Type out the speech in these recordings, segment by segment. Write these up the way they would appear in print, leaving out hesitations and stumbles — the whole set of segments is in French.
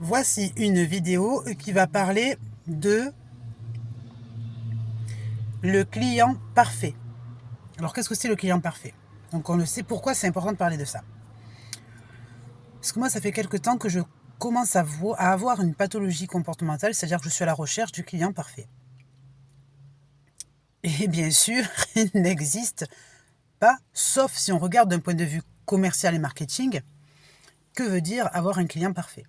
Voici une vidéo qui va parler de le client parfait. Alors qu'est-ce que c'est le client parfait? Donc on le sait pourquoi c'est important de parler de ça. Parce que moi ça fait quelque temps que je commence à avoir une pathologie comportementale, c'est-à-dire que je suis à la recherche du client parfait. Et bien sûr, il n'existe pas, sauf si on regarde d'un point de vue commercial et marketing, que veut dire avoir un client parfait.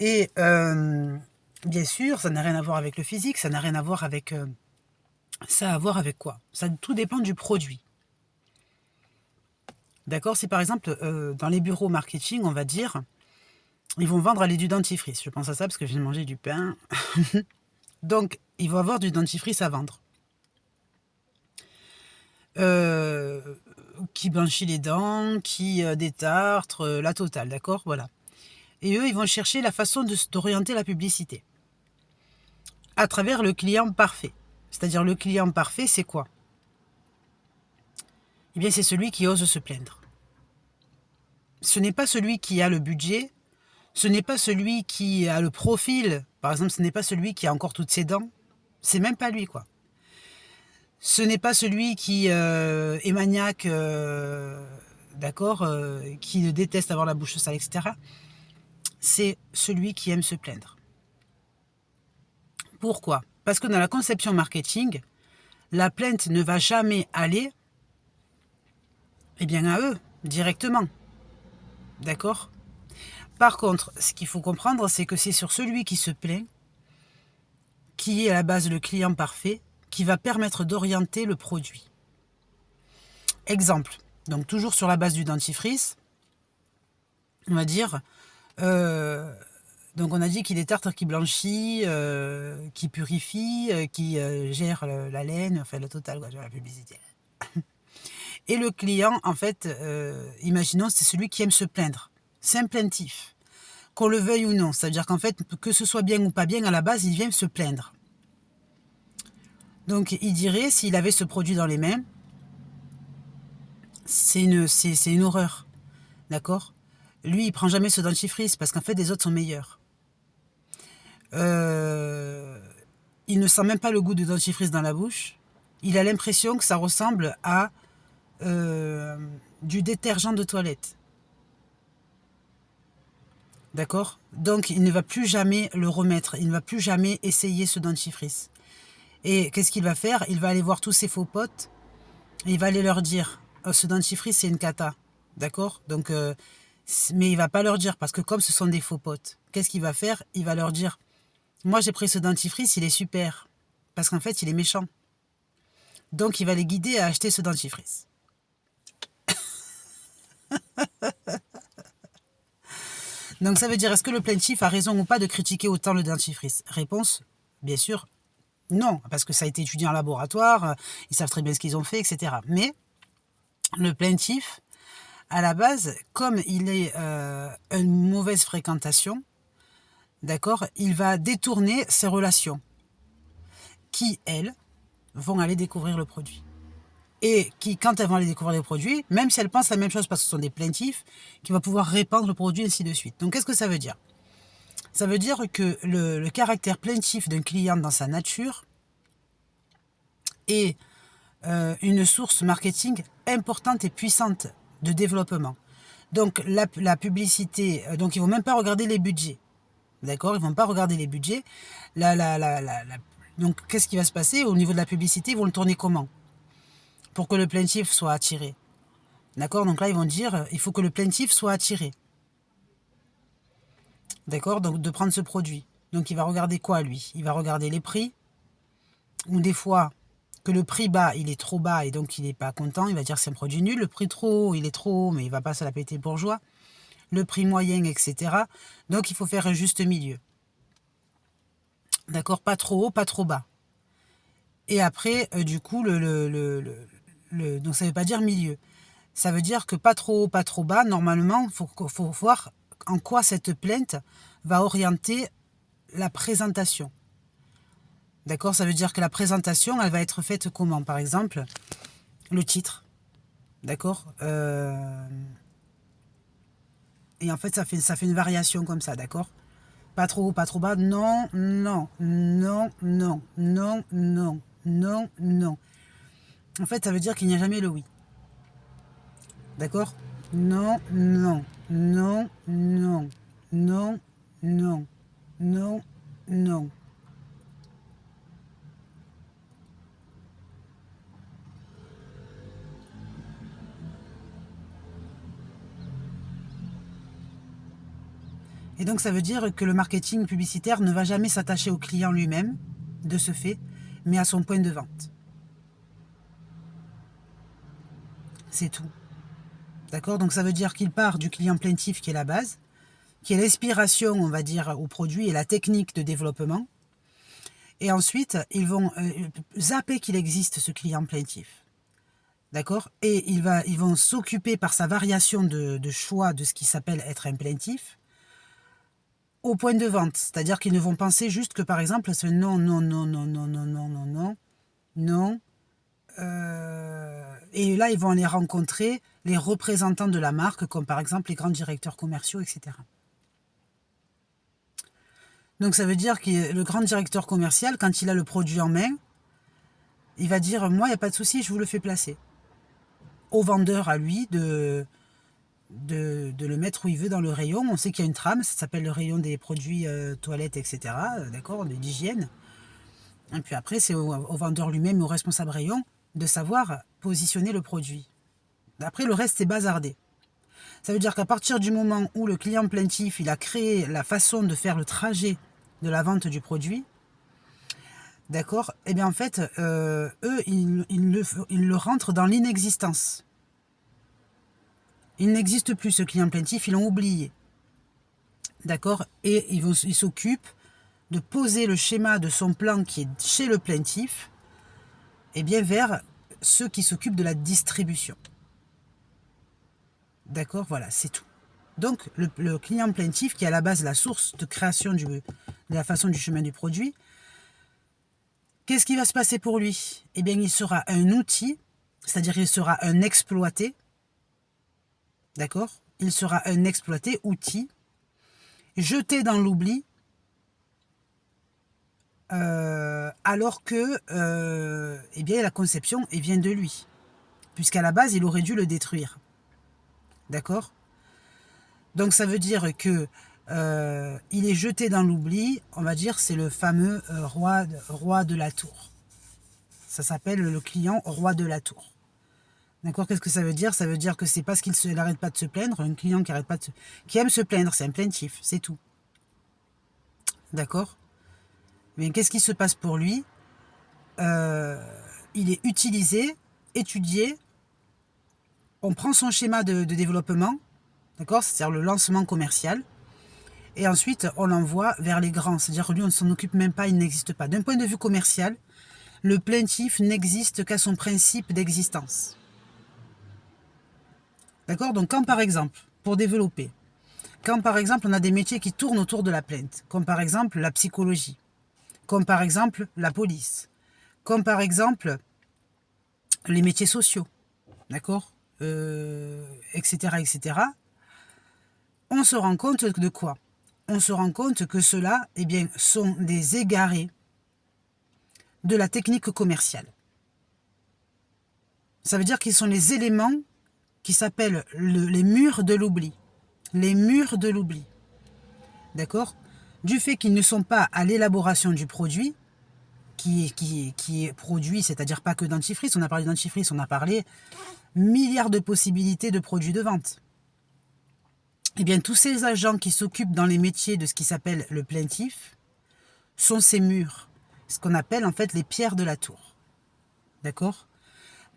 Et bien sûr, ça n'a rien à voir avec le physique, ça n'a rien à voir avec... ça a à voir avec quoi? Ça tout dépend du produit. D'accord? Si par exemple, dans les bureaux marketing, on va dire, ils vont vendre aller du dentifrice. Je pense à ça parce que je viens de manger du pain. Donc, ils vont avoir du dentifrice à vendre. Qui blanchit les dents, qui détartre, la totale, d'accord? Voilà. Et eux, ils vont chercher la façon d'orienter la publicité. À travers le client parfait. C'est-à-dire le client parfait, c'est quoi? Eh bien, c'est celui qui ose se plaindre. Ce n'est pas celui qui a le budget, ce n'est pas celui qui a le profil, par exemple, ce n'est pas celui qui a encore toutes ses dents, c'est même pas lui, quoi. Ce n'est pas celui qui est maniaque, d'accord, qui déteste avoir la bouche sale, etc. C'est celui qui aime se plaindre. Pourquoi? Parce que dans la conception marketing, la plainte ne va jamais aller, eh bien, à eux, directement. D'accord? Par contre, ce qu'il faut comprendre, c'est que c'est sur celui qui se plaint, qui est à la base le client parfait, qui va permettre d'orienter le produit. Exemple, donc toujours sur la base du dentifrice, on va dire, donc on a dit qu'il est tartre, qui blanchit, qui purifie, qui gère la laine, enfin le total, quoi, la publicité. Et le client, en fait, imaginons, c'est celui qui aime se plaindre. C'est un plaintif. Qu'on le veuille ou non. C'est-à-dire qu'en fait, que ce soit bien ou pas bien, à la base, il vient se plaindre. Donc, il dirait, s'il avait ce produit dans les mains, c'est une horreur. D'accord? Lui, il prend jamais ce dentifrice parce qu'en fait, les autres sont meilleurs. Il ne sent même pas le goût de dentifrice dans la bouche. Il a l'impression que ça ressemble à du détergent de toilette. D'accord? Donc, il ne va plus jamais le remettre. Il ne va plus jamais essayer ce dentifrice. Et qu'est-ce qu'il va faire? Il va aller voir tous ses faux potes et il va aller leur dire oh, ce dentifrice, c'est une cata. D'accord? Donc, mais il va pas leur dire parce que comme ce sont des faux potes, qu'est-ce qu'il va faire? Il va leur dire moi, j'ai pris ce dentifrice, il est super. Parce qu'en fait, il est méchant. Donc, il va les guider à acheter ce dentifrice. Donc, ça veut dire, est-ce que le plaintif a raison ou pas de critiquer autant le dentifrice? Réponse, bien sûr, non. Parce que ça a été étudié en laboratoire, ils savent très bien ce qu'ils ont fait, etc. Mais, le plaintif, à la base, comme il est une mauvaise fréquentation, d'accord, il va détourner ses relations qui, elles, vont aller découvrir le produit. Et qui, quand elles vont aller découvrir les produits, même si elles pensent la même chose parce que ce sont des plaintifs, qui vont pouvoir répandre le produit, ainsi de suite. Donc, qu'est-ce que ça veut dire? Ça veut dire que le caractère plaintif d'un client dans sa nature est une source marketing importante et puissante de développement. Donc, la publicité, donc ils ne vont même pas regarder les budgets. D'accord? Ils ne vont pas regarder les budgets. Donc, qu'est-ce qui va se passer? Au niveau de la publicité, ils vont le tourner comment? Pour que le plaintif soit attiré. D'accord? Donc là, ils vont dire, il faut que le plaintif soit attiré. D'accord? Donc de prendre ce produit. Donc il va regarder quoi, lui? Il va regarder les prix. Ou des fois, que le prix bas, il est trop bas et donc il n'est pas content. Il va dire c'est un produit nul. Le prix trop haut, il est trop haut, mais il ne va pas se la péter bourgeois. Le prix moyen, etc. Donc il faut faire un juste milieu. D'accord? Pas trop haut, pas trop bas. Et après, du coup, donc ça ne veut pas dire milieu. Ça veut dire que pas trop haut, pas trop bas. Normalement, il faut voir en quoi cette plainte va orienter la présentation. D'accord? Ça veut dire que la présentation, elle va être faite comment? Par exemple, le titre. D'accord? Et en fait, ça fait une variation comme ça, d'accord? Pas trop haut, pas trop bas. Non, non, non, non, non, non, non, non. En fait, ça veut dire qu'il n'y a jamais le oui. D'accord? Non, non, non, non, non, non, non, non. Et donc, ça veut dire que le marketing publicitaire ne va jamais s'attacher au client lui-même, de ce fait, mais à son point de vente. C'est tout. D'accord? Donc, ça veut dire qu'il part du client plaintif qui est la base, qui est l'inspiration, on va dire, au produit et la technique de développement. Et ensuite, ils vont zapper qu'il existe ce client plaintif. D'accord? Et ils vont s'occuper par sa variation de choix de ce qui s'appelle être un plaintif au point de vente. C'est-à-dire qu'ils ne vont penser juste que, par exemple, c'est non, non, non, non, non, non, non, non, non, non. Et là, ils vont aller rencontrer les représentants de la marque, comme par exemple les grands directeurs commerciaux, etc. Donc ça veut dire que le grand directeur commercial, quand il a le produit en main, il va dire, moi, il n'y a pas de souci, je vous le fais placer. Au vendeur, à lui, de le mettre où il veut dans le rayon. On sait qu'il y a une trame, ça s'appelle le rayon des produits toilettes, etc. D'accord, d'hygiène. Et puis après, c'est au vendeur lui-même, au responsable rayon, de savoir positionner le produit. Après, le reste, c'est bazardé. Ça veut dire qu'à partir du moment où le client plaintif, il a créé la façon de faire le trajet de la vente du produit, d'accord, et bien en fait, eux, ils le rentrent dans l'inexistence. Il n'existe plus, ce client plaintif, ils l'ont oublié. D'accord? Et ils s'occupent de poser le schéma de son plan qui est chez le plaintif, et bien vers ceux qui s'occupent de la distribution. D'accord? Voilà, c'est tout. Donc, le client plaintif, qui est à la base la source de création de la façon du chemin du produit, qu'est-ce qui va se passer pour lui? Eh bien, il sera un outil, c'est-à-dire il sera un exploité. D'accord? Il sera un exploité, outil, jeté dans l'oubli, alors que eh bien, la conception vient de lui. Puisqu'à la base, il aurait dû le détruire. D'accord? Donc ça veut dire que il est jeté dans l'oubli, on va dire, c'est le fameux roi de la tour. Ça s'appelle le client roi de la tour. D'accord? Qu'est-ce que ça veut dire? Ça veut dire que c'est parce qu'il n'arrête pas de se plaindre, un client qui aime se plaindre, c'est un plaintif, c'est tout. D'accord? Mais qu'est-ce qui se passe pour lui? Il est utilisé, étudié, on prend son schéma de développement, d'accord? C'est-à-dire le lancement commercial, et ensuite on l'envoie vers les grands, c'est-à-dire que lui on ne s'en occupe même pas, il n'existe pas. D'un point de vue commercial, le plaintif n'existe qu'à son principe d'existence. D'accord? Donc quand par exemple, pour développer, quand par exemple on a des métiers qui tournent autour de la plainte, comme par exemple la psychologie, comme par exemple la police, comme par exemple les métiers sociaux, d'accord, etc., etc., on se rend compte de quoi? On se rend compte que ceux-là, eh bien, sont des égarés de la technique commerciale. Ça veut dire qu'ils sont les éléments qui s'appellent les murs de l'oubli. Les murs de l'oubli. D'accord? Du fait qu'ils ne sont pas à l'élaboration du produit, qui est produit, c'est-à-dire pas que dentifrice, on a parlé de dentifrice, on a parlé milliards de possibilités de produits de vente. Eh bien, tous ces agents qui s'occupent dans les métiers de ce qui s'appelle le plaintif sont ces murs, ce qu'on appelle en fait les pierres de la tour. D'accord?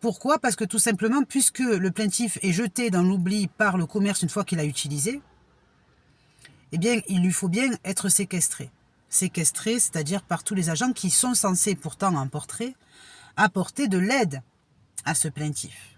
Pourquoi? Parce que tout simplement, puisque le plaintif est jeté dans l'oubli par le commerce une fois qu'il a utilisé, eh bien, il lui faut bien être séquestré. Séquestré, c'est-à-dire par tous les agents qui sont censés pourtant apporter de l'aide à ce plaintif.